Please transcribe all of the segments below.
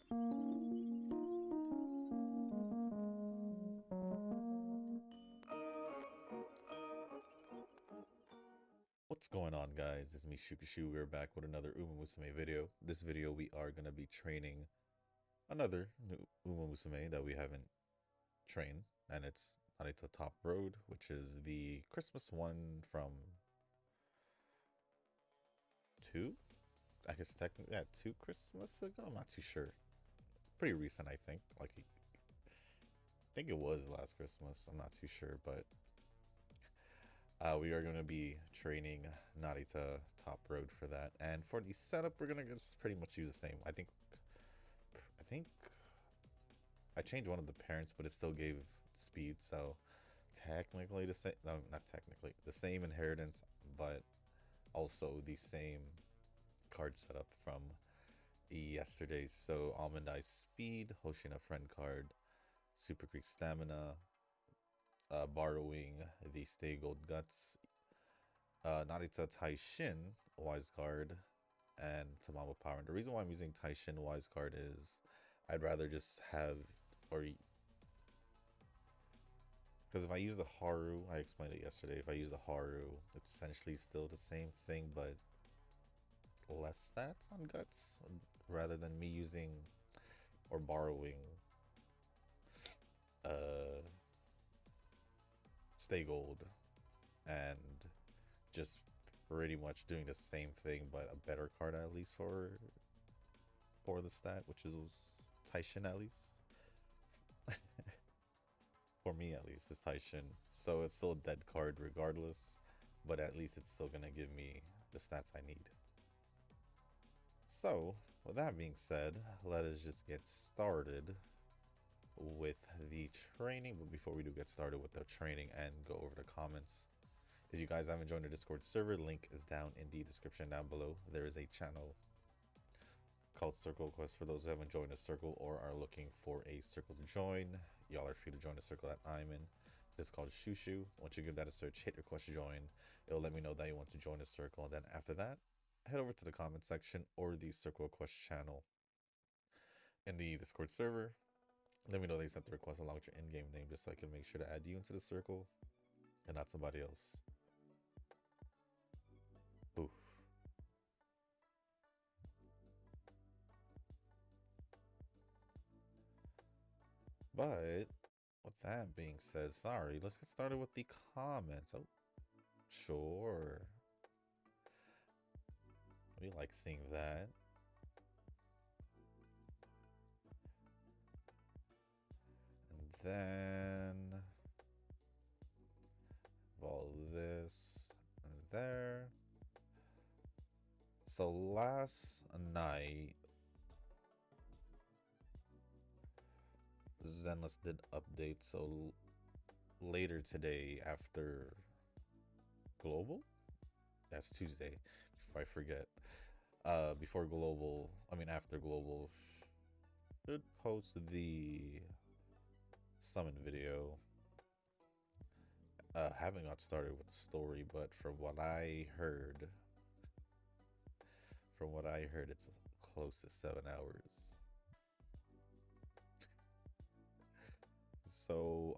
What's going on, guys? It's me, Shukashu. We're back with another Musume video. This video, we are going to be training another new Musume that we haven't trained, and it's Narita Top Road, which is the Christmas one from two? I guess technically, yeah, 2 Christmas ago? I'm not too sure. Pretty recent, I think. I think it was last Christmas. I'm not too sure, but we are going to be training Narita Top Road for that. And for the setup, we're going to just pretty much use the same. I think I changed one of the parents, but it still gave speed. So technically the same, no, not technically, the same inheritance, but also the same card setup from yesterday. So Almond Eye Speed, Hoshina Friend card, Super Creek Stamina, borrowing the Stay Gold Guts, Narita Taishin Wise Guard, and Tamamo Power. And the reason why I'm using Taishin Wise Guard is I'd rather just have, or because if I use the Haru, I explained it yesterday, if I use the Haru, it's essentially still the same thing, but less stats on Guts, rather than me using or borrowing uh, Stay Gold and just pretty much doing the same thing, but a better card at least for the stat, which is Taishin at least. For me at least, it's Taishin. So it's still a dead card regardless, but at least it's still gonna give me the stats I need. So, with that being said, let us just get started with the training. But before we do get started with the training and go over the comments, if you guys haven't joined the Discord server, link is down in the description down below. There is a channel called Circle Quest for those who haven't joined a circle or are looking for a circle to join. Y'all are free to join the circle that I'm in. It's called Shushu. Once you give that a search, hit request to join. It'll let me know that you want to join the circle. And then after that, head over to the comment section or the Circle Quest channel in the Discord server. Let me know they sent the request along with your in-game name just so I can make sure to add you into the circle and not somebody else. Oof. But with that being said, sorry, let's get started with the comments. Oh, sure. We like seeing that. And then all this and there. So last night, Zenless did update. So later today, after Global, that's Tuesday. Before I forget, before Global, I mean after Global, should post the summon video. Haven't got started with the story, but from what I heard, it's close to 7 hours. So,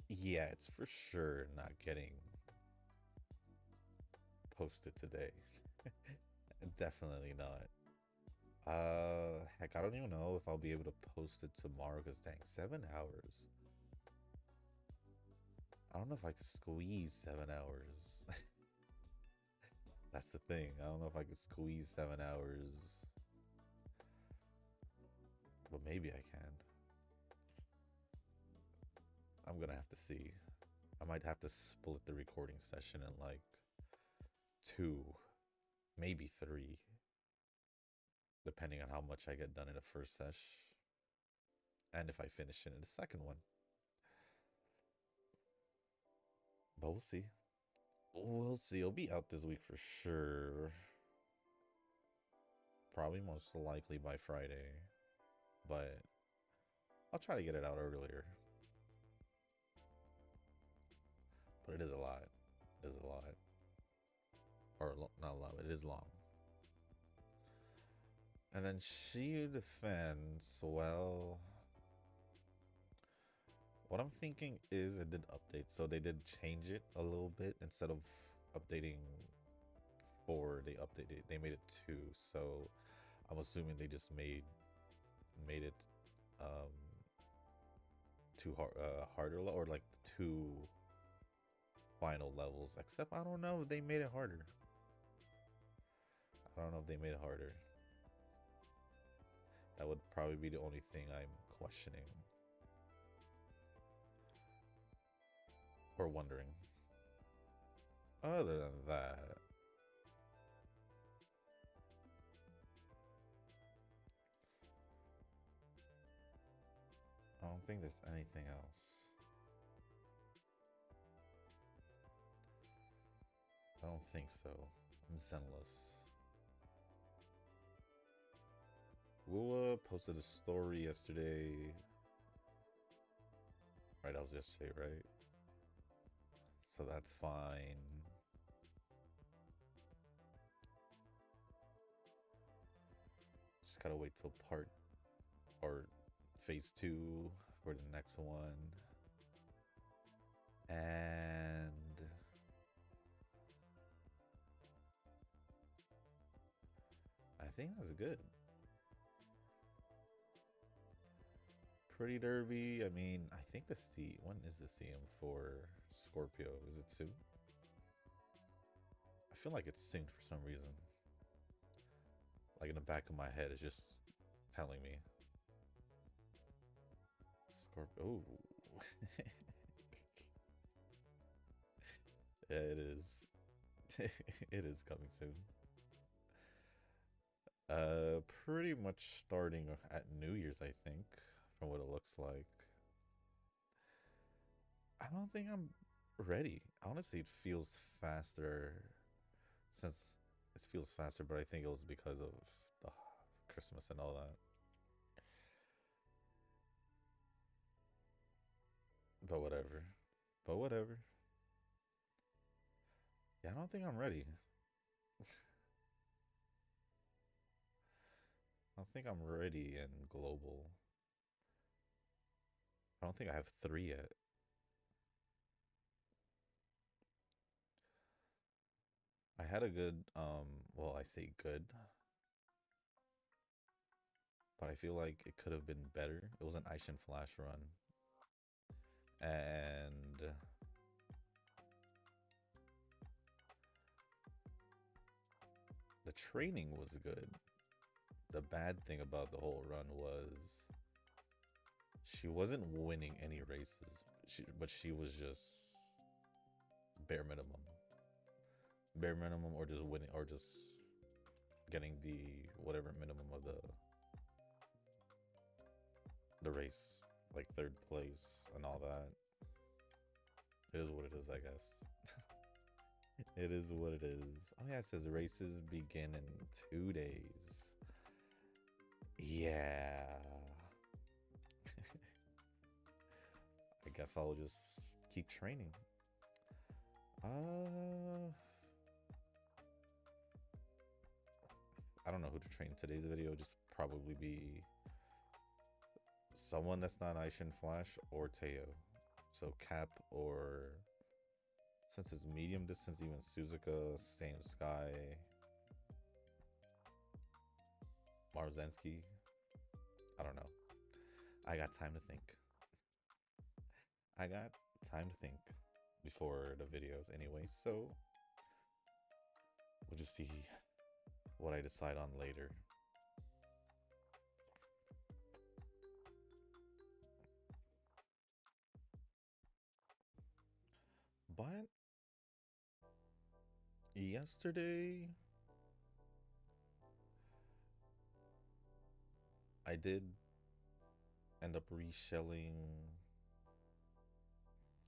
yeah, it's for sure not getting posted today. Definitely not. Heck, I don't even know if I'll be able to post it tomorrow, because dang, 7 hours. I don't know if I could squeeze 7 hours. That's the thing. I don't know if I could squeeze 7 hours. But maybe I can. I'm gonna have to see. I might have to split the recording session in like 2, maybe 3, depending on how much I get done in the first sesh and if I finish it in the second one. But we'll see. We'll see. It'll be out this week for sure. Probably most likely by Friday. But I'll try to get it out earlier. But it is a lot. It is a lot. Or not a lot, but it is long. And then she defends, well, what I'm thinking is it did update, so they did change it a little bit. Instead of updating 4, they made it 2. So I'm assuming they just made it um too harder, or like the 2 final levels. Except I don't know if they made it harder. I don't know if they made it harder. That would probably be the only thing I'm questioning or wondering. Other than that, I don't think there's anything else. I don't think so. I'm zenless. Wua posted a story yesterday. Right, that was yesterday, right? So that's fine. Just gotta wait till phase 2 for the next one. And I think that's good. Pretty Derby. I mean, I think when is the CM for Scorpio? Is it soon? I feel like it's soon for some reason. Like in the back of my head, it's just telling me. Scorpio. Oh. Yeah, it is. It is coming soon. Pretty much starting at New Year's, I think, from what it looks like. I don't think I'm ready. Honestly, it feels faster since it feels faster, but I think it was because of the Christmas and all that. But whatever. But whatever. Yeah, I don't think I'm ready. I don't think I'm ready and global. I don't think I have 3 yet. I had a good, well, I say good, but I feel like it could have been better. It was an Aishin Flash run. And the training was good. The bad thing about the whole run was she wasn't winning any races, but she was just bare minimum. Bare minimum, or just winning, or just getting the whatever minimum of the race, like 3rd place and all that. It is what it is, I guess. It is what it is. Oh yeah, it says races begin in 2 days. Yeah. I guess I'll just keep training. I don't know who to train in today's video. Just probably be someone that's not Aishin Flash or Teo. So Cap, or since it's medium distance, even Suzuka, same Sky, Marzensky. I don't know. I got time to think. I got time to think before the videos anyway, so we'll just see what I decide on later. But yesterday, I did end up reshelling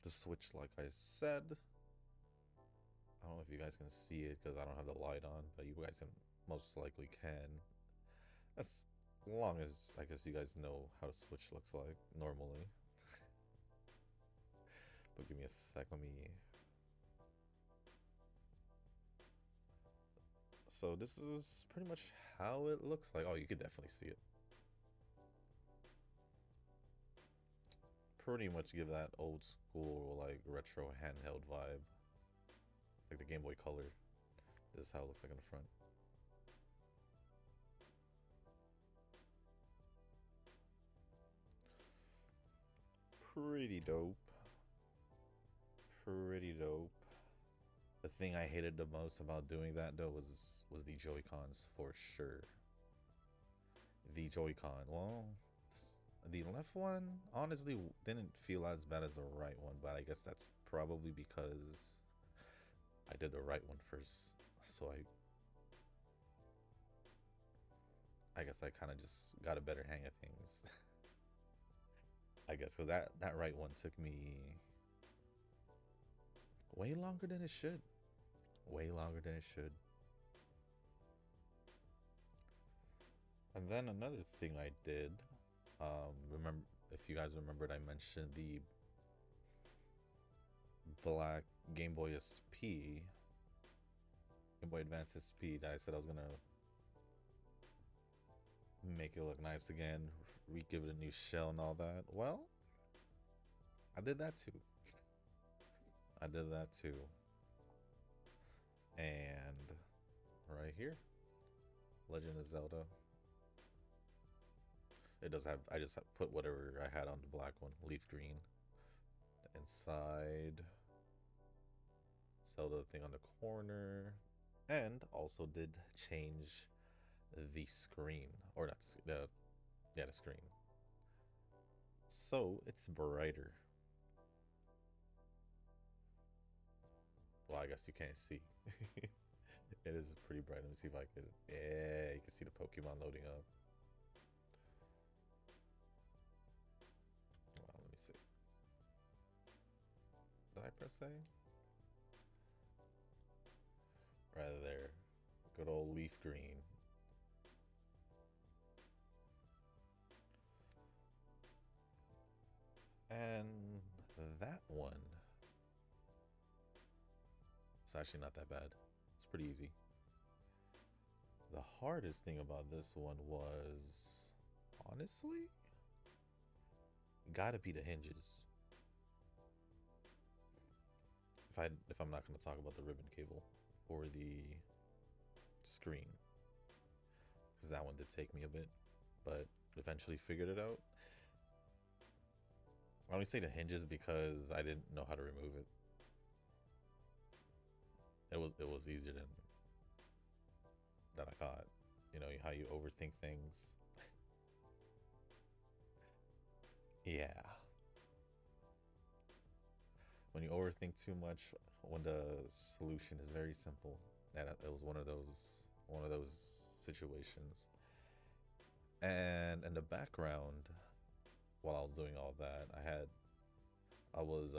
the Switch like I said. I don't know if you guys can see it because I don't have the light on, but you guys can most likely can. As long as I guess you guys know how the Switch looks like normally. But give me a sec, let me So this is pretty much how it looks like. Oh, you could definitely see it. Pretty much give that old school, like, retro handheld vibe. Like the Game Boy Color. This is how it looks like in the front. Pretty dope. Pretty dope. The thing I hated the most about doing that though was the Joy-Cons for sure. The Joy-Con. Well, the left one honestly didn't feel as bad as the right one, but I guess that's probably because I did the right one first. So I guess I kind of just got a better hang of things. I guess because that right one took me way longer than it should. Way longer than it should. And then another thing I did, remember, if you guys remembered, I mentioned the black Game Boy SP, Game Boy Advance SP, that I said I was gonna make it look nice again, give it a new shell and all that. Well, I did that too. I did that too. And right here, Legend of Zelda. It does have, I just put whatever I had on the black one, leaf green. The inside, Zelda thing on the corner, and also did change the screen, or not the, yeah, the screen. So it's brighter. Well, I guess you can't see. It is pretty bright. Let me see if I could. Yeah, you can see the Pokemon loading up. Well, let me see. Did I press A? Right there. Good old leaf green. And that one, it's actually not that bad. It's pretty easy. The hardest thing about this one was, honestly, gotta be the hinges. If I'm not gonna talk about the ribbon cable or the screen, because that one did take me a bit, but eventually figured it out. I only say the hinges because I didn't know how to remove it. It was easier than I thought. You know how you overthink things. Yeah. When you overthink too much, when the solution is very simple, that it was one of those situations. And in the background, while I was doing all that, I was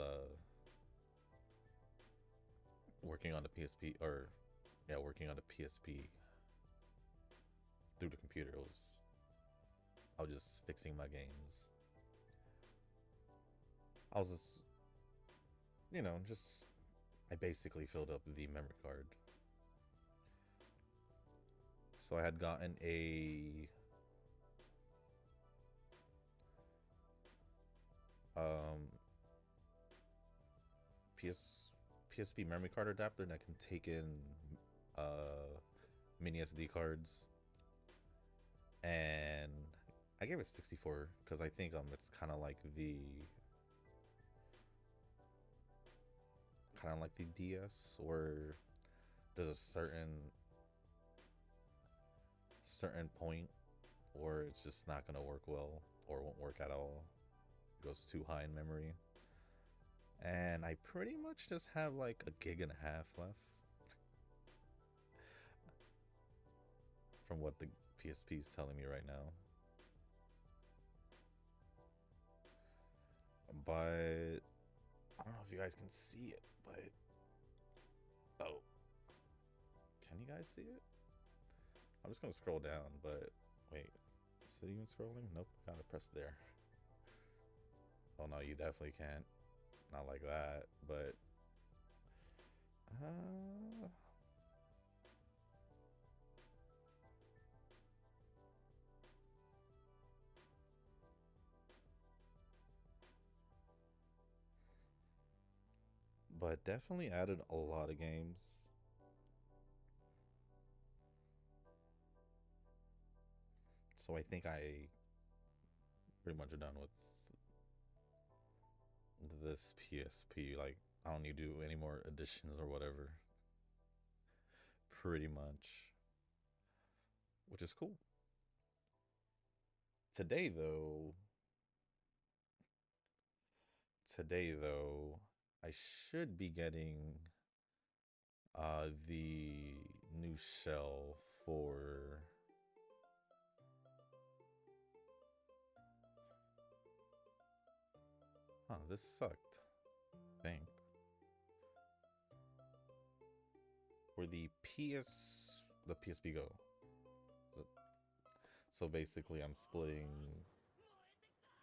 working on the PSP, or yeah, working on the PSP through the computer. I was just fixing my games. I was just, I basically filled up the memory card. So I had gotten a PSP memory card adapter that can take in mini SD cards, and I gave it 64 because I think it's kind of like the DS, where there's a certain point where it's just not gonna work well or won't work at all. It goes too high in memory. And I pretty much just have like a gig and a half left from what the PSP is telling me right now. But I don't know if you guys can see it, but oh, can you guys see it? I'm just gonna scroll down, but wait, is it even scrolling? Nope, gotta press there. Oh no, you definitely can't. Not like that, but but definitely added a lot of games. So I think I pretty much done with this PSP. Like, I don't need to do any more additions or whatever. Pretty much. Which is cool. Today though, I should be getting the new shell for this sucked. I think for the PSP Go. So, so basically, I'm splitting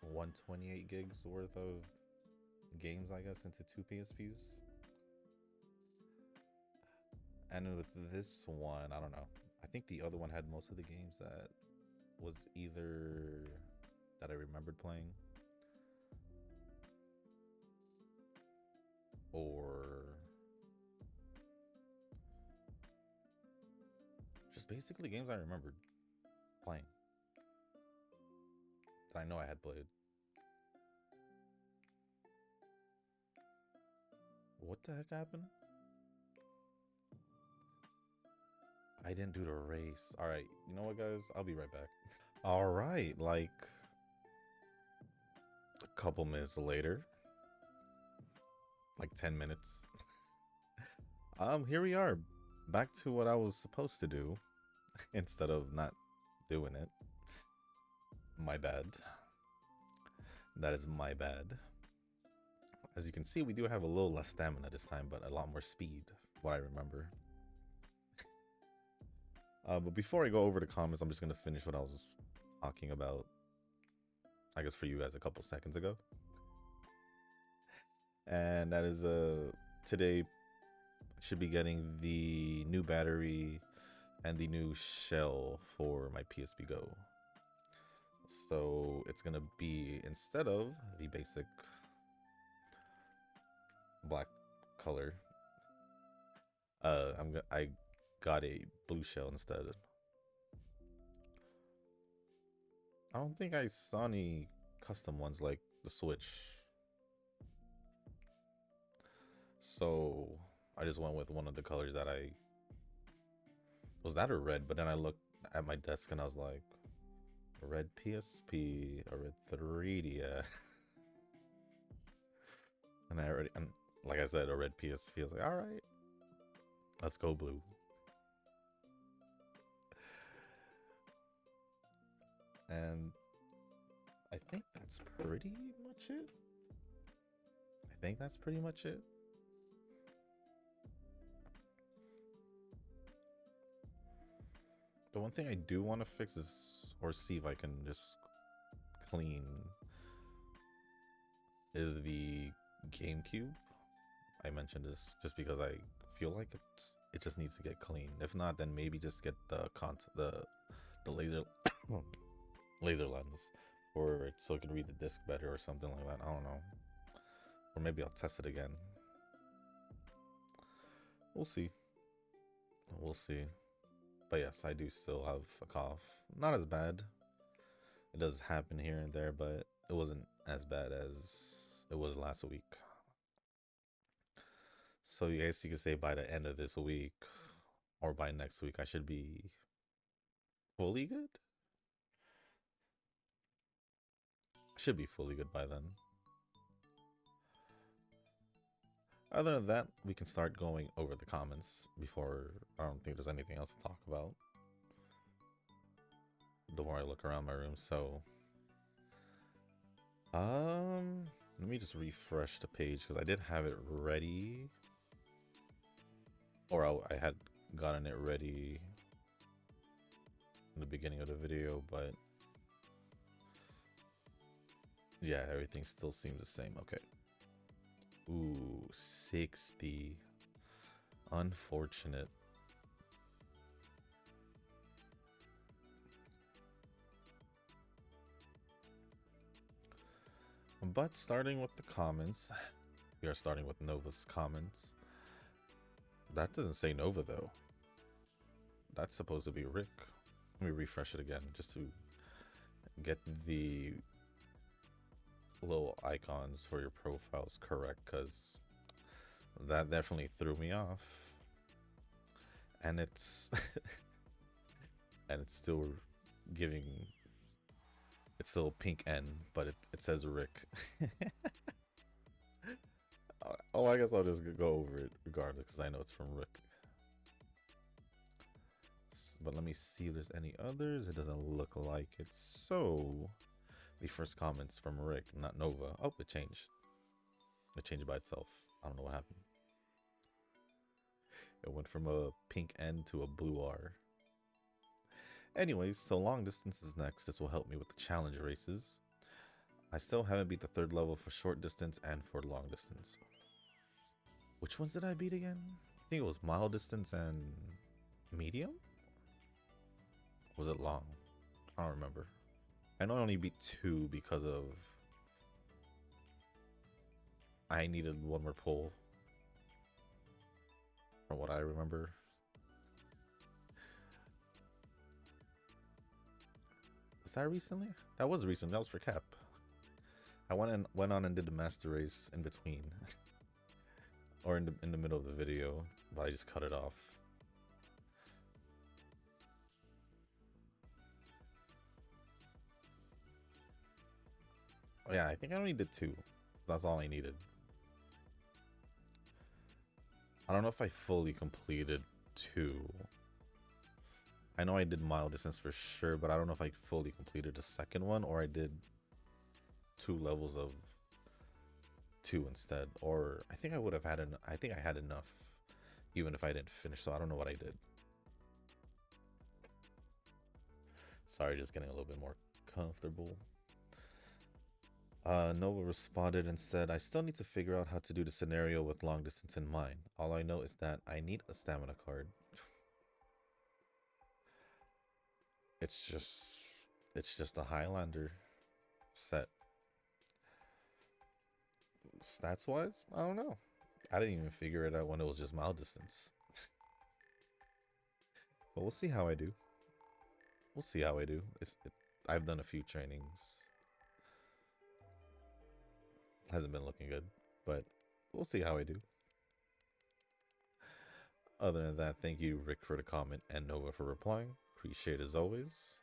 128 gigs worth of games, I guess, into two PSPs. And with this one, I don't know. I think the other one had most of the games that was either that I remembered playing or just basically games I remembered playing that I know I had played. What the heck happened? I didn't do the race. All right, you know what, guys? I'll be right back. All right, like a couple minutes later, like 10 minutes. Here we are, back to what I was supposed to do instead of not doing it. My bad. That is my bad. As you can see, we do have a little less stamina this time, but a lot more speed, what I remember. But before I go over the comments, I'm just going to finish what I was talking about, I guess, for you guys a couple seconds ago. And that is, today I should be getting the new battery and the new shell for my PSP Go. So it's going to be, instead of the basic black color, I got a blue shell instead. I don't think I saw any custom ones like the Switch, so I just went with one of the colors that I was, that or red, but then I looked at my desk and I was like, a red PSP, a red 3DS. And like I said, a red PSP. I was like, all right, let's go blue. And I think that's pretty much it. The one thing I do want to fix is, or see if I can just clean, is the GameCube. I mentioned this just because I feel like it just needs to get clean. If not, then maybe just get the laser laser lens for it so it can read the disc better or something like that. I don't know. Or maybe I'll test it again. We'll see. But yes, I do still have a cough. Not as bad. It does happen here and there, but it wasn't as bad as it was last week. So you guys, you can say by the end of this week or by next week, I should be fully good. I should be fully good by then. Other than that, we can start going over the comments before. I don't think there's anything else to talk about. The more I look around my room, so let me just refresh the page because I did have it ready, or I had gotten it ready in the beginning of the video, but yeah, everything still seems the same. Okay. Ooh, 60. Unfortunate. But starting with the comments, We are starting with Nova's comments. That doesn't say Nova though. That's supposed to be Rick. Let me refresh it again just to get the little icons for your profiles correct, because that definitely threw me off. And it's and it's still giving, it's still pink N, but it says Rick. Oh, I guess I'll just go over it regardless because I know it's from Rick. But let me see if there's any others. It doesn't look like it. So the first comment's from Rick, not Nova. Oh, it changed. It changed by itself. I don't know what happened. It went from a pink N to a blue R. Anyways, so long distance is next. This will help me with the challenge races. I still haven't beat the 3rd level for short distance and for long distance. Which ones did I beat again? I think it was mile distance and medium? Was it long? I don't remember. I know I only beat 2 because of I needed one more pull. From what I remember. Was that recently? That was recent. That was for Cap. I went on and did the master race in between. Or in the middle of the video, but I just cut it off. Oh, yeah, I think I only did 2. That's all I needed. I don't know if I fully completed 2. I know I did mile distance for sure, but I don't know if I fully completed the second one, or I did 2 levels of 2 instead, or I think I would have had I think I had enough even if I didn't finish, so I don't know what I did. Sorry, just getting a little bit more comfortable. Nova responded and said, I still need to figure out how to do the scenario with long distance in mind. All I know is that I need a stamina card. It's just a Highlander set. Stats wise, I don't know. I didn't even figure it out when it was just mile distance. But we'll see how I do. We'll see how I do. I've done a few trainings. Hasn't been looking good, but we'll see how I do. Other than that, thank you, Rick, for the comment and Nova for replying. Appreciate it as always.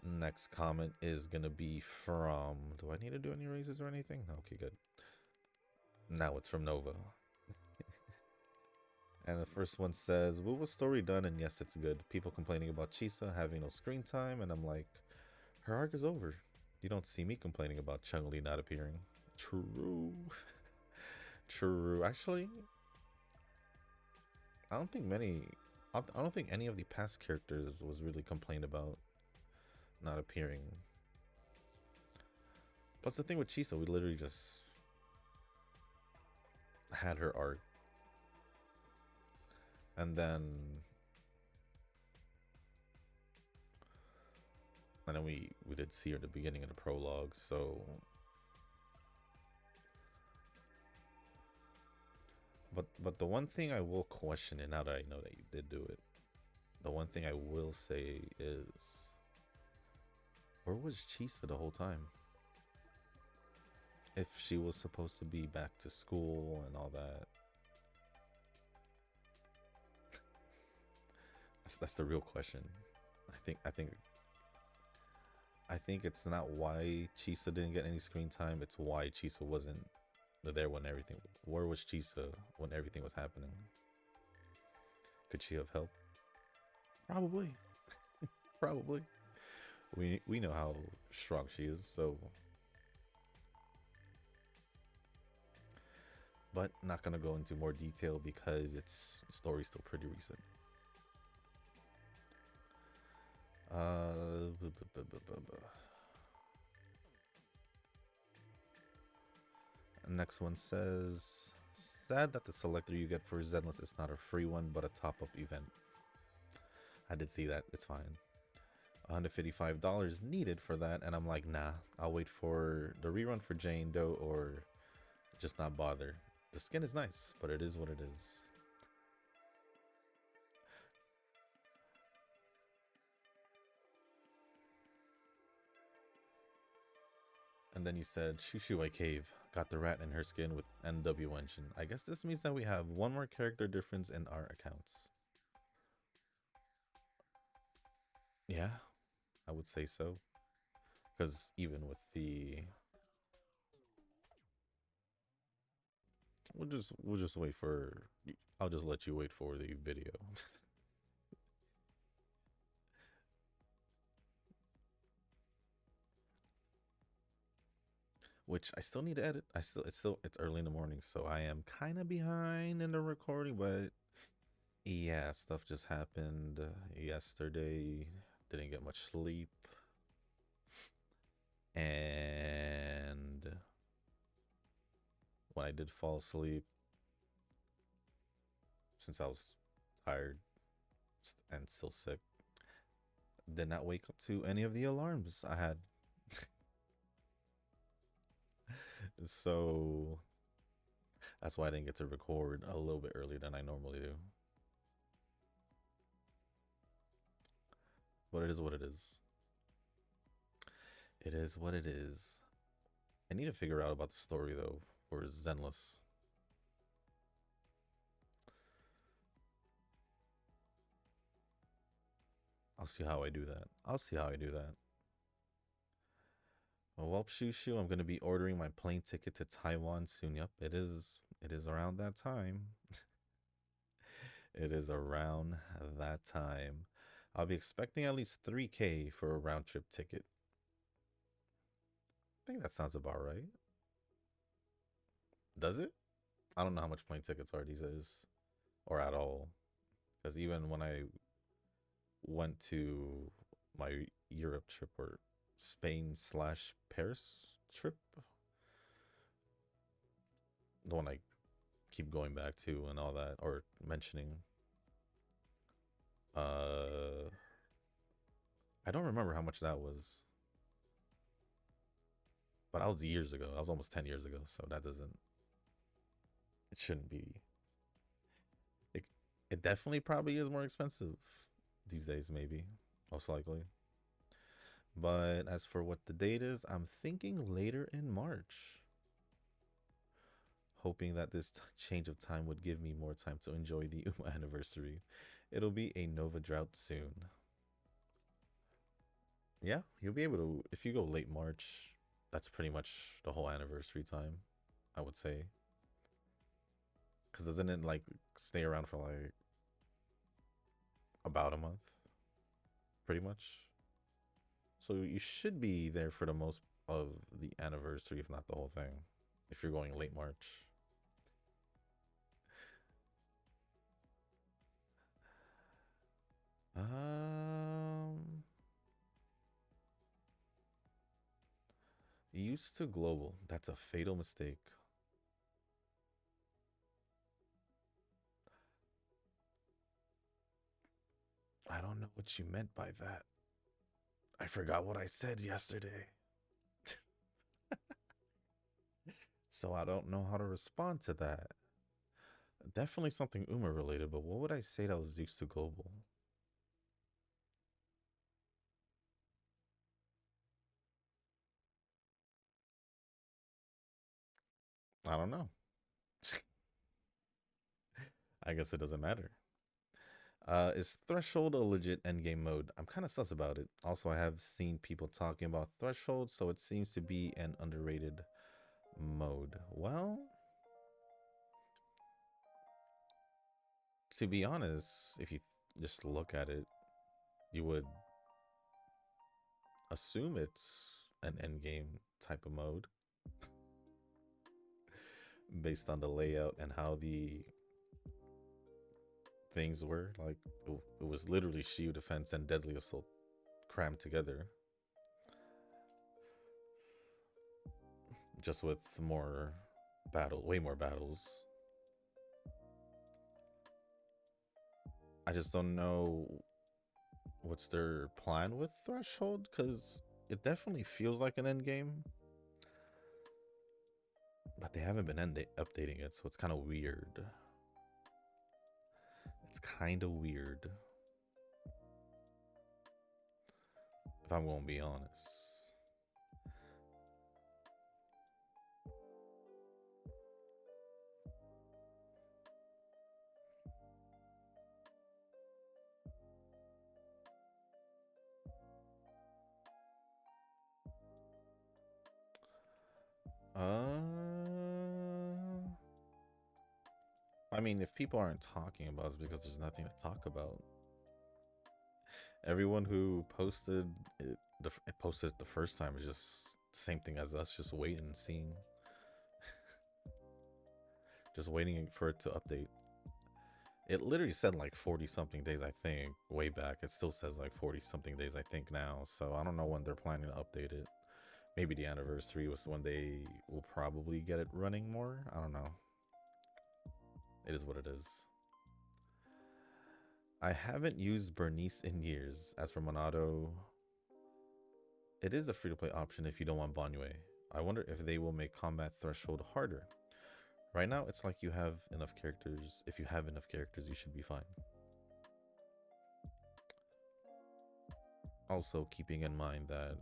Next comment is going to be from... Do I need to do any raises or anything? Okay, good. Now it's from Nova. And the first one says, Wu was story done, and yes, it's good. People complaining about Chisa having no screen time, and I'm like, her arc is over. You don't see me complaining about Chun-Li not appearing. True. True. Actually, I don't think any of the past characters was really complained about not appearing. Plus the thing with Chisa, we literally just had her arc. And then we did see her at the beginning of the prologue, so but the one thing I will question, and now that I know that you did do it, the one thing I will say is, where was Chisa the whole time? If she was supposed to be back to school and all that. That's the real question. I think it's not why Chisa didn't get any screen time, it's why Chisa wasn't there when everything... Where was Chisa when everything was happening? Could she have helped? Probably. Probably. We know how strong she is, so... But not gonna go into more detail because its story's still pretty recent. Next one says, sad that the selector you get for Zenless is not a free one but a top-up event. I did see that. It's fine. $155 needed for that, and I'm like, nah, I'll wait for the rerun for Jane Doe or just not bother. The skin is nice, but it is what it is. And then you said Shushuai Cave got the rat in her skin with NW engine. I guess this means that we have one more character difference in our accounts. Yeah, I would say so. Because even with the we'll just wait for I'll just let you wait for the video. Which I still need to edit. It's early in the morning, so I am kind of behind in the recording, but yeah, stuff just happened yesterday. Didn't get much sleep. And when I did fall asleep, since I was tired and still sick, did not wake up to any of the alarms I had. So that's why I didn't get to record a little bit earlier than I normally do. But it is what it is. It is what it is. I need to figure out about the story though for Zenless. I'll see how I do that. Well, Shushu, I'm gonna be ordering my plane ticket to Taiwan soon. Yep, it is around that time. It is around that time. I'll be expecting at least 3K for a round trip ticket. I think that sounds about right. Does it? I don't know how much plane tickets are these days, or at all. Because even when I went to my Europe trip or Spain/Paris trip, the one I keep going back to and all that, or mentioning, I don't remember how much that was. But that was years ago. That was almost 10 years ago, so that doesn't, it shouldn't be. It definitely probably is more expensive these days, maybe, most likely. But as for what the date is, I'm thinking later in March. Hoping that this change of time would give me more time to enjoy the Uma anniversary. It'll be a Nova drought soon. Yeah, you'll be able to, if you go late March, that's pretty much the whole anniversary time, I would say. Because doesn't it like stay around for like about a month? Pretty much. So you should be there for the most of the anniversary, if not the whole thing, if you're going late March. Used to global. That's a fatal mistake. I don't know what you meant by that. I forgot what I said yesterday. So I don't know how to respond to that. Definitely something Uma related, but what would I say that was used to global? I don't know. I guess it doesn't matter. Is Threshold a legit endgame mode? I'm kind of sus about it. Also, I have seen people talking about Threshold, so it seems to be an underrated mode. Well, to be honest, if you just look at it, you would assume it's an endgame type of mode based on the layout and how the things were. Like, it was literally shield defense and deadly assault crammed together, just with way more battles. I just don't know what's their plan with Threshold, because it definitely feels like an end game, but they haven't been updating it, so it's kind of weird. It's kind of weird, if I'm gonna be honest. I mean, if people aren't talking about it, it's because there's nothing to talk about. Everyone who posted it, posted it the first time is just the same thing as us, just waiting and seeing. Just waiting for it to update. It literally said like 40 something days, I think, way back. It still says like 40 something days, I think, now. So I don't know when they're planning to update it. Maybe the anniversary was when they will probably get it running more. I don't know. It is what it is. I haven't used Bernice in years. As for Monado, it is a free-to-play option if you don't want Banyue. I wonder if they will make combat threshold harder. Right now, it's like you have enough characters. If you have enough characters, you should be fine. Also, keeping in mind that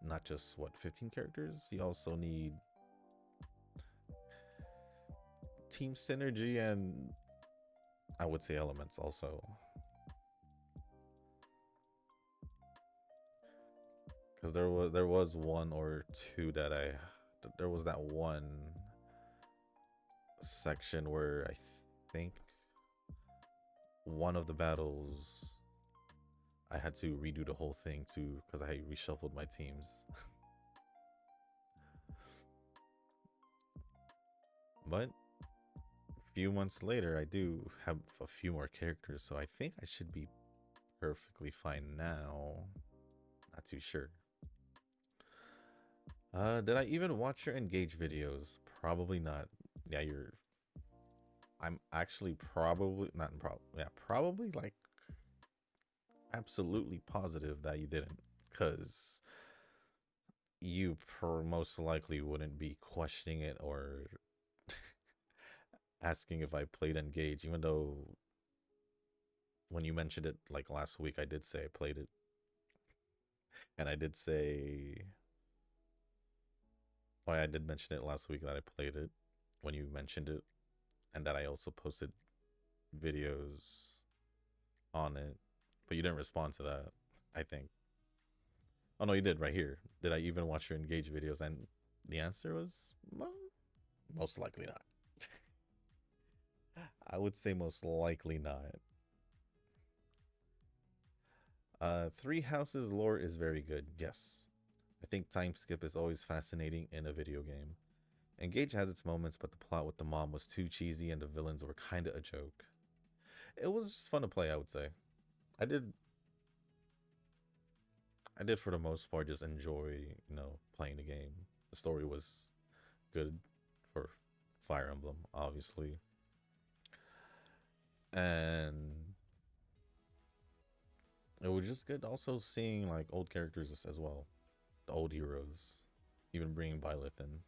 not just, what, 15 characters? You also need team synergy and, I would say, elements also. Because there was one or two that there was that one section where I think one of the battles I had to redo the whole thing too, because I reshuffled my teams. But a few months later, I do have a few more characters, so I think I should be perfectly fine now. Not too sure. Did I even watch your engage videos? Probably not. Yeah, I'm actually probably not probably like absolutely positive that you didn't, because you most likely wouldn't be questioning it or asking if I played Engage, even though when you mentioned it like last week, I did say I played it. And I did say, well, I did mention it last week that I played it when you mentioned it, and that I also posted videos on it, but you didn't respond to that, I think. Oh no, you did right here. Did I even watch your Engage videos? And the answer was, well, most likely not. I would say most likely not. Three Houses lore is very good, yes. I think time skip is always fascinating in a video game. Engage has its moments, but the plot with the mom was too cheesy and the villains were kinda a joke. It was just fun to play, I would say. I did for the most part just enjoy, playing the game. The story was good for Fire Emblem, obviously. And it was just good also seeing like old characters as well. The old heroes. Even bringing Byleth in.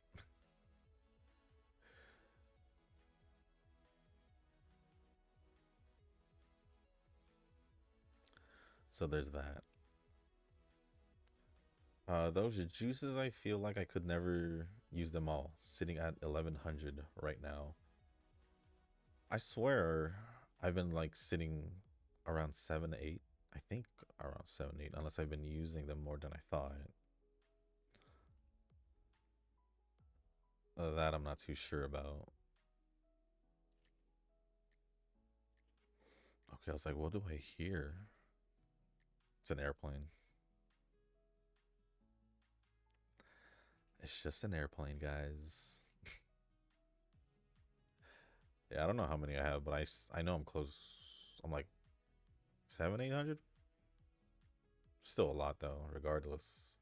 So there's that. Those juices, I feel like I could never use them all. Sitting at 1100 right now. I swear I've been like sitting around 7, 8. I think around 7, 8, unless I've been using them more than I thought. That I'm not too sure about. Okay, I was like, what do I hear? It's an airplane. It's just an airplane, guys. Yeah, I don't know how many I have, but I know I'm close. I'm like 7, 800. Still a lot though, regardless.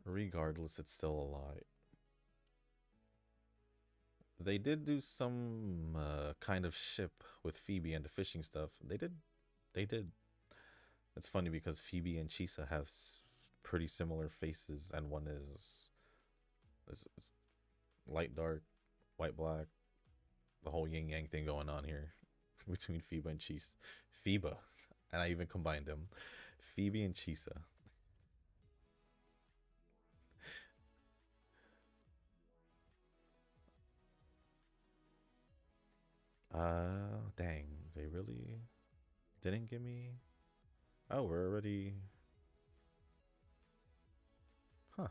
Regardless, it's still a lot. They did do some kind of ship with Phoebe and the fishing stuff. They did. They did. It's funny because Phoebe and Chisa have pretty similar faces, and one is light dark, white black. The whole yin yang thing going on here between Phoebe and Chisa. Phoebe, and I even combined them. Phoebe and Chisa. Dang, they really didn't give me. Oh, we're already. Huh.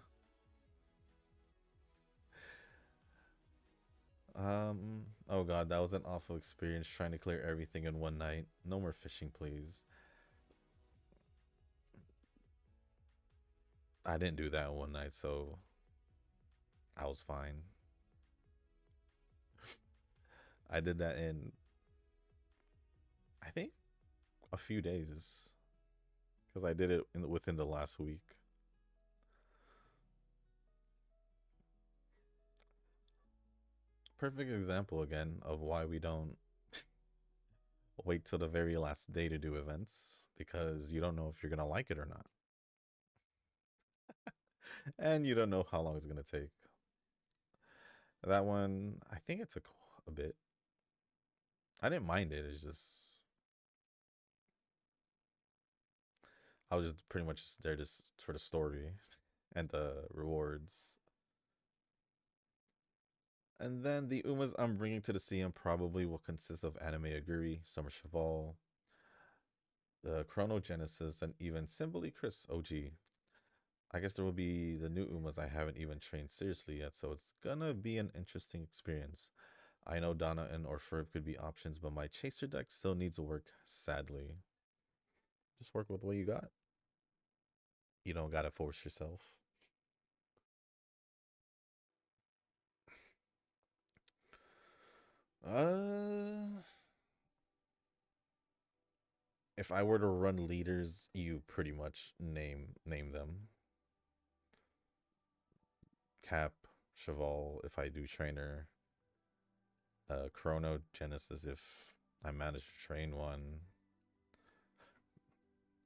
Oh god, that was an awful experience trying to clear everything in one night. No more fishing, please. I didn't do that one night, so I was fine. I did that in, I think, a few days, because I did it within the last week. Perfect example again of why we don't wait till the very last day to do events, because you don't know if you're gonna like it or not, and you don't know how long it's gonna take. That one, I think it took a bit. I didn't mind it. It's just I was just pretty much just there just for the story and the rewards. And then the Umas I'm bringing to the CM probably will consist of Anime Aguri, Summer Cheval, the Chronogenesis, and even Simply Chris OG. I guess there will be the new Umas I haven't even trained seriously yet, so it's gonna be an interesting experience. I know Donna and Orferv could be options, but my chaser deck still needs work, sadly. Just work with what you got. You don't gotta force yourself. Uh, if I were to run leaders, you pretty much name them. Cap, Cheval, if I do trainer. Chrono Genesis, if I manage to train one.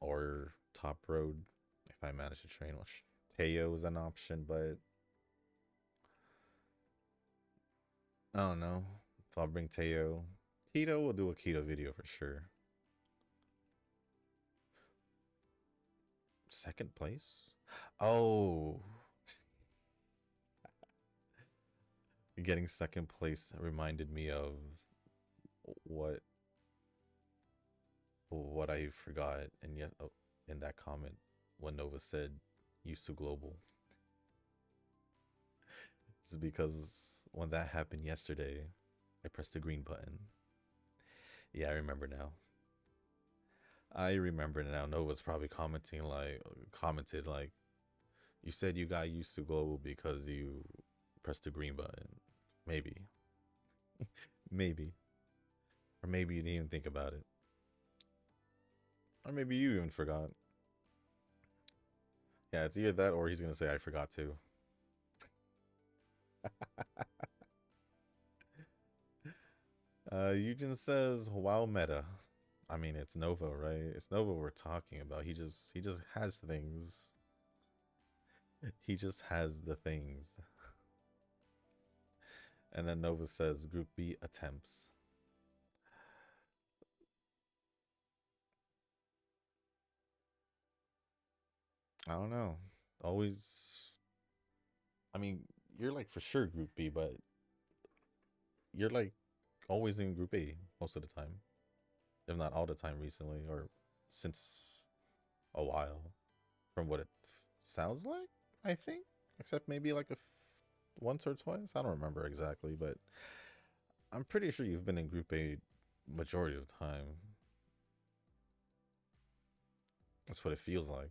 Or Top Road, if I manage to train one. Teo is an option, but I don't know if I'll bring Teo. Keto will do a keto video for sure. Second place? Oh, getting second place reminded me of what what I forgot and yet in that comment when Nova said used to global. It's because when that happened yesterday, I pressed the green button. Yeah, I remember now. I remember now. Nova's probably commented like, you said you got used to global because you pressed the green button. Maybe. Maybe. Or maybe you didn't even think about it. Or maybe you even forgot. Yeah, it's either that or he's gonna say I forgot too. Eugen says, "Wow, meta." I mean, it's Nova, right? It's Nova we're talking about. He just has things. He just has the things. And then Nova says, "Group B attempts." I don't know. Always. I mean, you're like for sure Group B, but you're like always in Group A most of the time, if not all the time recently or since a while, from what it sounds like. I think, except maybe like once or twice. I don't remember exactly, but I'm pretty sure you've been in Group A majority of the time. That's what it feels like.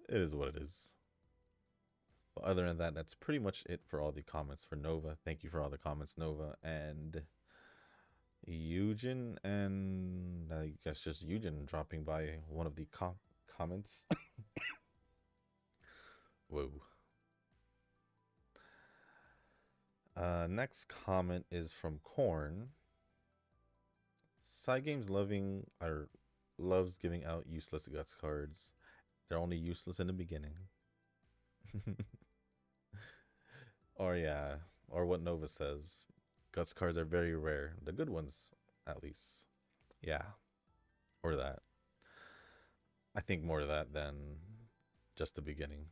It is what it is. But other than that, that's pretty much it for all the comments for Nova. Thank you for all the comments, Nova. And Eugen, and I guess just Eugen dropping by one of the comments. Whoa. Next comment is from Corn. Side games loves giving out useless guts cards. They're only useless in the beginning. Or yeah, or what Nova says. Guts cards are very rare. The good ones, at least. Yeah. Or that. I think more of that than just the beginning.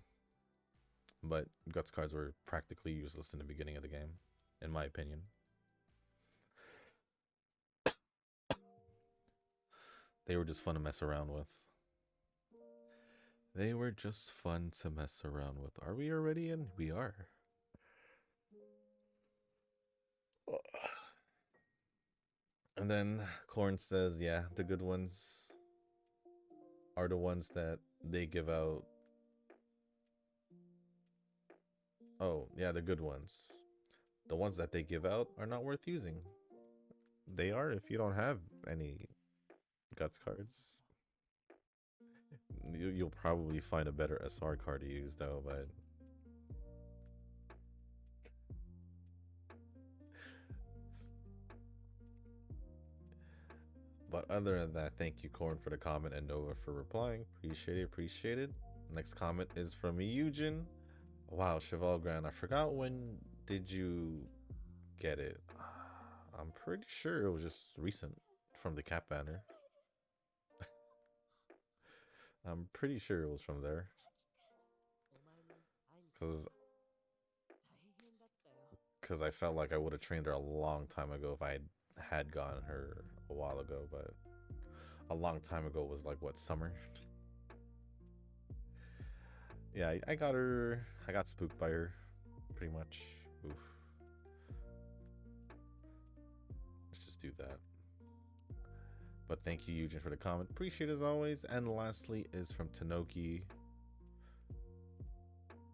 But Guts cards were practically useless in the beginning of the game, in my opinion. They were just fun to mess around with. They were just fun to mess around with. Are we already in? We are. And then Corn says, yeah, the good ones are the ones that they give out. Oh, yeah, the good ones. The ones that they give out are not worth using. They are if you don't have any Guts cards. You'll probably find a better SR card to use, though, but... But other than that, thank you, Corn, for the comment, and Nova for replying. Appreciate it. Next comment is from Eugen. Wow, Cheval Grand. I forgot when did you get it? I'm pretty sure it was just recent from the cap banner. I'm pretty sure it was from there. Because I felt like I would have trained her a long time ago if I had gotten her a while ago, but a long time ago was like, what, summer? Yeah, I got her. I got spooked by her, pretty much. Oof. Let's just do that. But thank you, Eugen, for the comment. Appreciate it as always. And lastly is from Tanoki.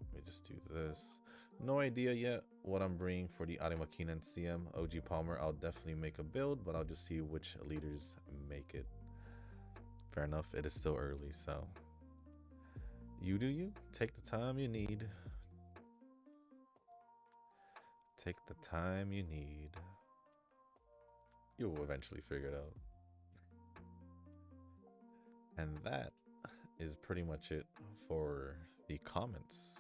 Let me just do this. No idea yet what I'm bringing for the Arimakina and CM. OG Palmer, I'll definitely make a build, but I'll just see which leaders make it. Fair enough, it is still early, so you do you. Take the time you need. Take the time you need. You'll eventually figure it out. And that is pretty much it for the comments.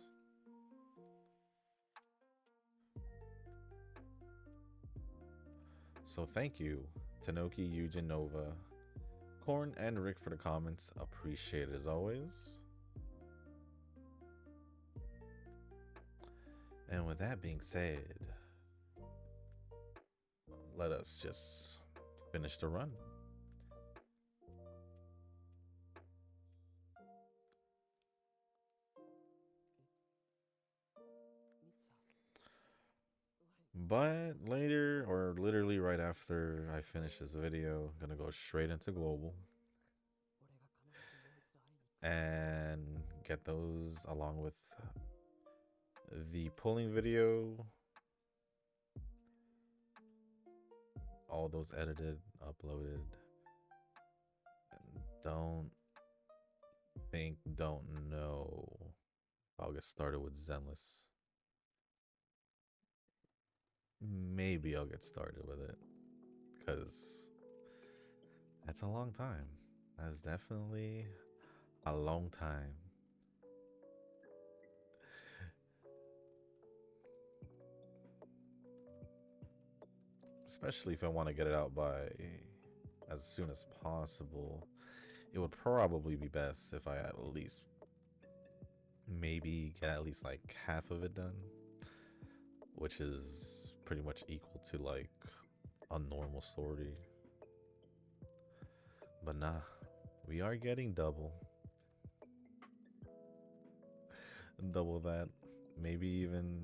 So thank you, Tanoki, Eugen, Nova, Corn, and Rick for the comments. Appreciate it as always. And with that being said, let us just finish the run. But later, or literally right after I finish this video, I'm gonna go straight into global and get those along with the pulling video, all those edited, uploaded, and don't know if I'll get started with Zenless. Maybe I'll get started with it, because that's a long time. That's definitely a long time. Especially if I want to get it out by as soon as possible. It would probably be best if I at least maybe get at least like half of it done, which is pretty much equal to like a normal sortie. But nah, we are getting double that, maybe even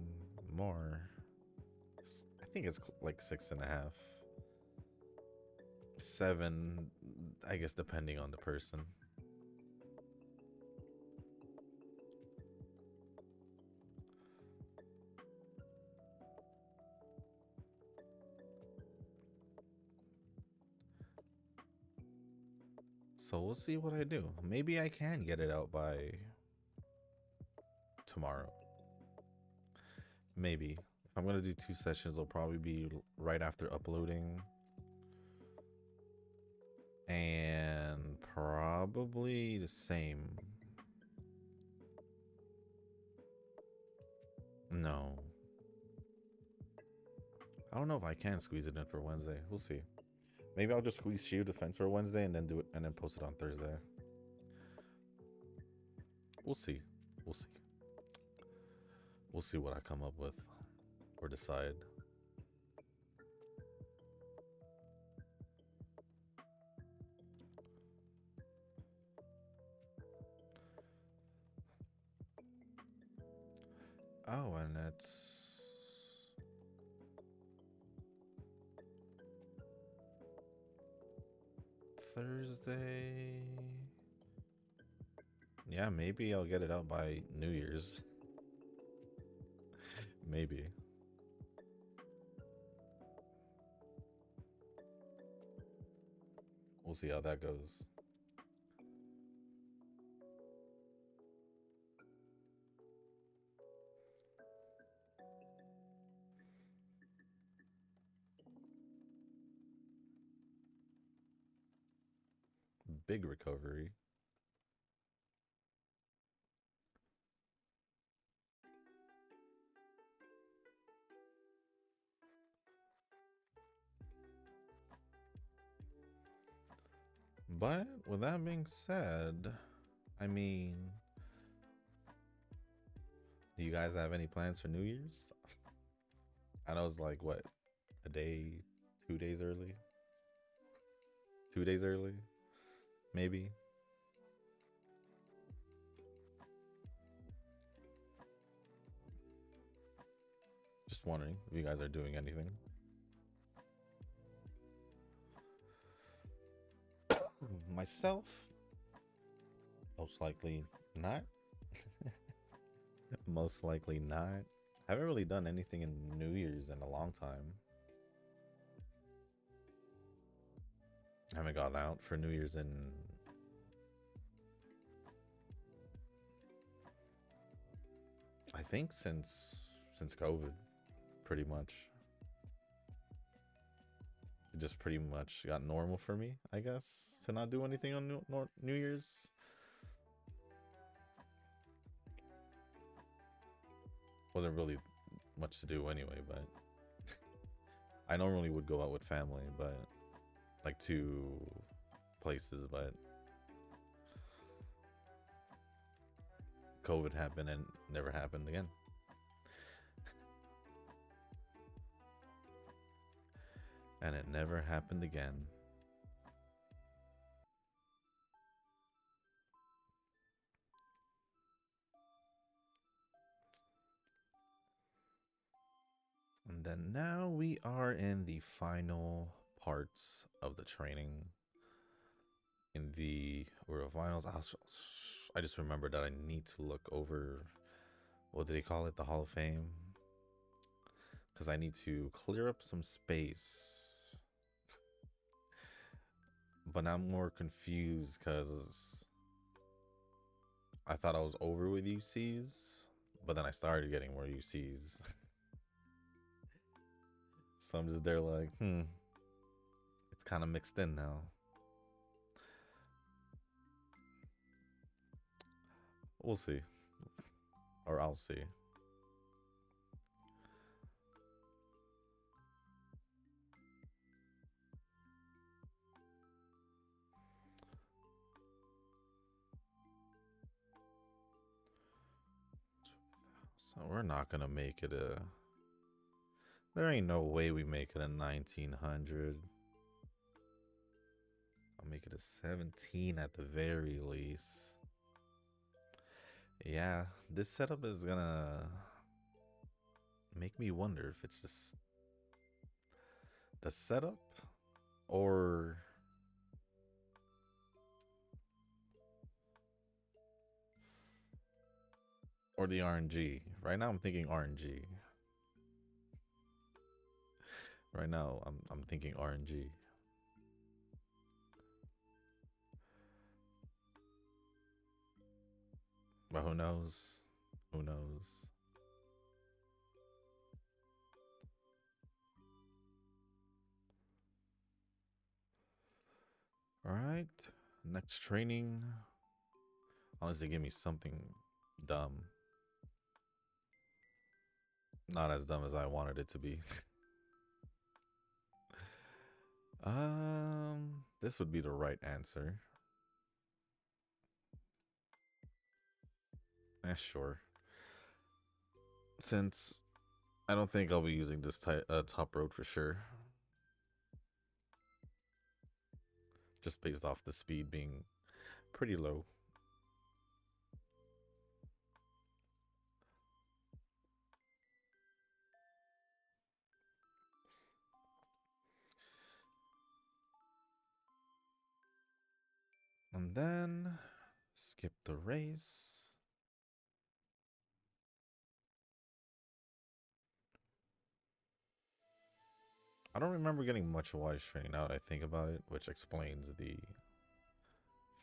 more. I think it's like 6.5, 7, I guess, depending on the person. So we'll see what I do. Maybe I can get it out by tomorrow. Maybe. If I'm gonna do 2 sessions, it'll probably be right after uploading. And probably the same. No. I don't know if I can squeeze it in for Wednesday. We'll see. Maybe I'll just squeeze Shield Defense for Wednesday and then do it and then post it on Thursday. We'll see. We'll see. We'll see what I come up with or decide. Oh, and it's Thursday. Yeah, maybe I'll get it out by New Year's. Maybe. We'll see how that goes. Big recovery. But with that being said, I mean, do you guys have any plans for New Year's? I know it's like, what, a day, 2 days early? 2 days early? Maybe? Just wondering if you guys are doing anything. Myself, most likely not. Most likely not. I haven't really done anything in New Year's in a long time. I haven't gone out for New Year's in I think since COVID, pretty much. It just pretty much got normal for me, I guess, to not do anything on New Year's. Wasn't really much to do anyway, but I normally would go out with family, but like to places, but COVID happened and never happened again. And it never happened again. And then now we are in the final parts of the training. In the World Finals, I just remembered that I need to look over, what do they call it? The Hall of Fame. Because I need to clear up some space. But I'm more confused because I thought I was over with UCs, but then I started getting more UCs. So I'm just there like, it's kind of mixed in now. We'll see. Or I'll see. So we're not gonna make it a... There ain't no way we make it a 1900. I'll make it a 17 at the very least. Yeah, this setup is gonna make me wonder if it's just the setup or the RNG. Right now I'm thinking RNG. Right now I'm thinking RNG. But who knows? Who knows? All right. Next training. Unless they give me something dumb. Not as dumb as I wanted it to be. This would be the right answer. Sure. Since I don't think I'll be using this top road for sure. Just based off the speed being pretty low. And then skip the race. I don't remember getting much wise training now that I think about it, which explains the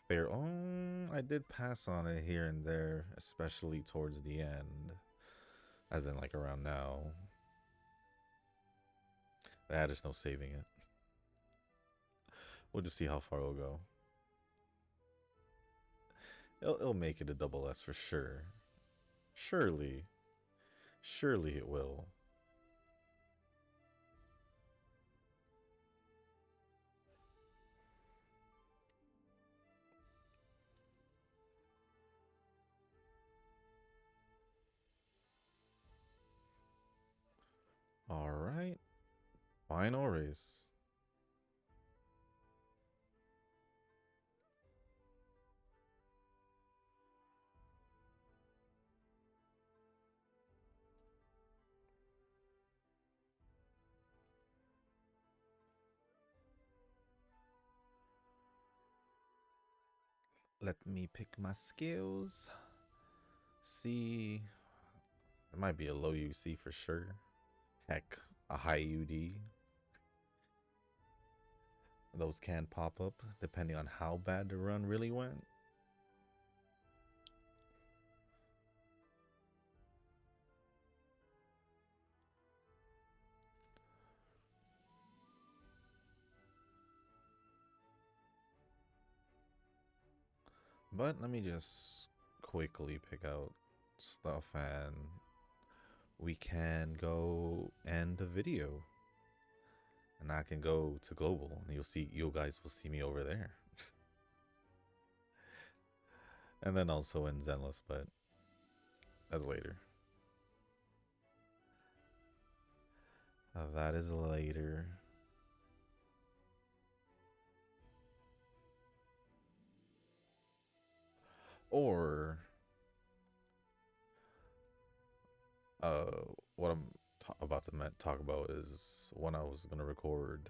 fair. Oh, I did pass on it here and there, especially towards the end, as in like around now. There's no saving it. We'll just see how far it'll go. It'll make it a double S for sure. Surely it will. All right. Final race. Let me pick my skills. C. It might be a low UC for sure. Heck, a high UD. Those can pop up depending on how bad the run really went. But let me just quickly pick out stuff and we can go end the video. And I can go to global and you guys will see me over there. And then also in Zenless, but that's later. That is later. Or what I'm about to talk about is when I was gonna record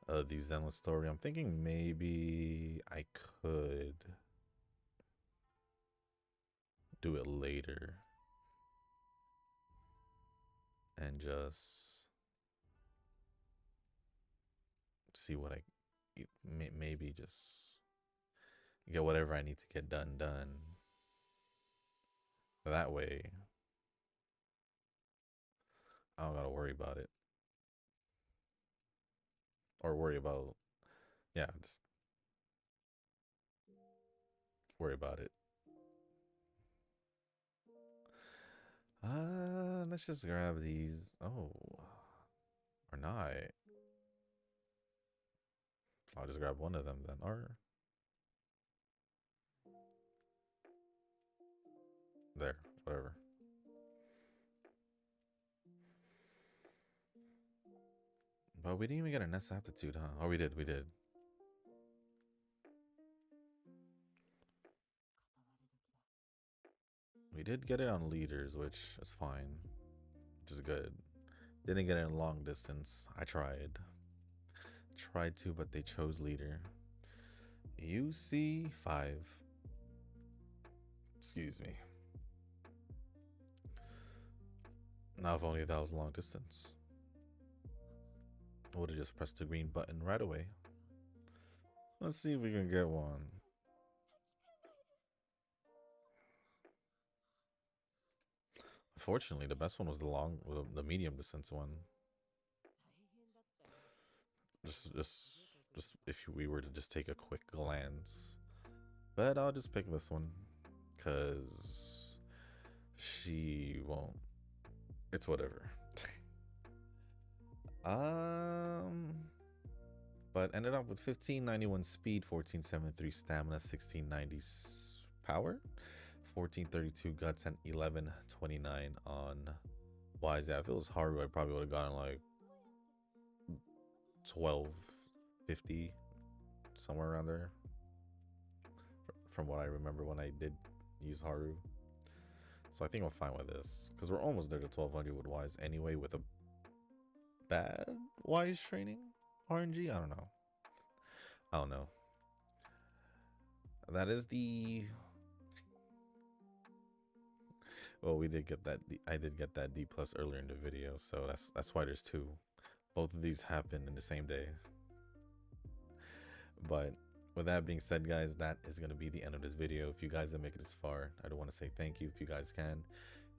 the Zenless story. I'm thinking maybe I could do it later and just see what maybe just get whatever I need to get done. That way I don't gotta worry about it. Or worry about, yeah, just worry about it. Let's just grab these. Oh, or not. I'll just grab one of them then. Or there, whatever. But we didn't even get an S aptitude, huh? Oh, we did. We did get it on leaders, which is fine, which is good. Didn't get it in long distance. I tried to, but they chose leader. UC 5. Excuse me. Now, if only that was long distance, I would have just pressed the green button right away. Let's see if we can get one. Unfortunately, the best one was the medium distance one. Just if we were to just take a quick glance, but I'll just pick this one because she won't. It's whatever. But ended up with 1591 speed, 1473 stamina, 1690 power, 1432 guts, and 1129 on wise. Yeah, if it was Haru, I probably would have gotten like 1250, somewhere around there. From what I remember when I did use Haru. So I think I'm fine with this because we're almost there to 1200 with wise anyway with a bad wise training RNG. I don't know. That is the. Well, we did get that. I did get that D plus earlier in the video, so that's why there's two. Both of these happened in the same day. But with that being said, guys, that is going to be the end of this video. If you guys didn't make it this far, I do want to say thank you. If you guys can,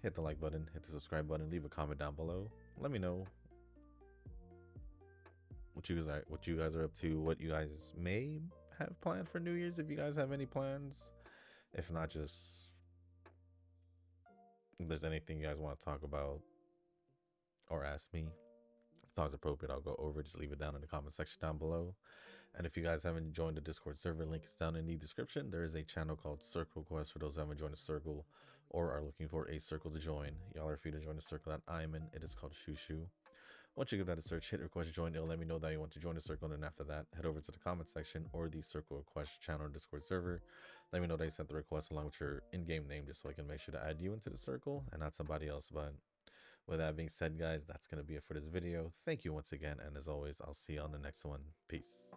hit the like button, hit the subscribe button, leave a comment down below. Let me know what you guys are up to, what you guys may have planned for New Year's, if you guys have any plans. If not, just if there's anything you guys want to talk about or ask me, if it's appropriate, I'll go over. Just leave it down in the comment section down below. And if you guys haven't joined the Discord server, link is down in the description. There is a channel called Circle Quest for those who haven't joined the circle or are looking for a circle to join. Y'all are free to join the circle that I'm in. It is called Shushu. Once you give that a search, hit request join. It'll let me know that you want to join the circle. And then after that, head over to the comment section or the Circle Request channel Discord server. Let me know that you sent the request along with your in-game name, just so I can make sure to add you into the circle and not somebody else. But with that being said, guys, that's going to be it for this video. Thank you once again. And as always, I'll see you on the next one. Peace.